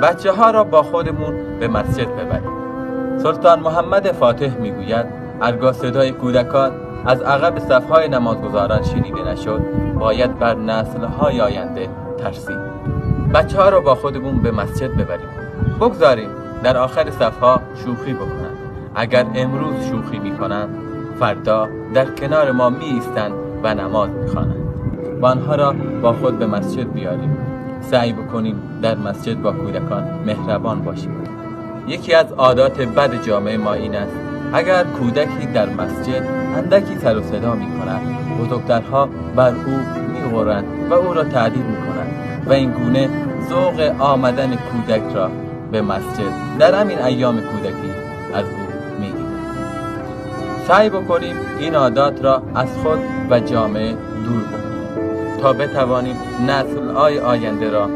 بچه ها را با خودمون به مسجد ببریم. سلطان محمد فاتح میگوید هرگاه صدای کودکان از عقب صفهای نمازگزاران شنیده نشد، باید بر نسل‌های آینده ترسید. بچه ها را با خودمون به مسجد ببریم. بگذاریم در آخر صفها شوخی بکنند. اگر امروز شوخی میکنند، فردا در کنار ما می ایستند و نماز میخوانند. و آنها را با خود به مسجد بیاریم. سعی بکنیم در مسجد با کودکان مهربان باشیم. یکی از عادات بد جامعه ما این است اگر کودکی در مسجد اندکی سر و صدا می کند، بزرگترها بر او می غرند و او را تهدید می کنند و این گونه ذوق آمدن کودک را به مسجد در همین ایام کودکی از او می گیرند. سعی بکنیم این عادات را از خود و جامعه دور بکنیم تا بتوانیم نسل‌های آینده را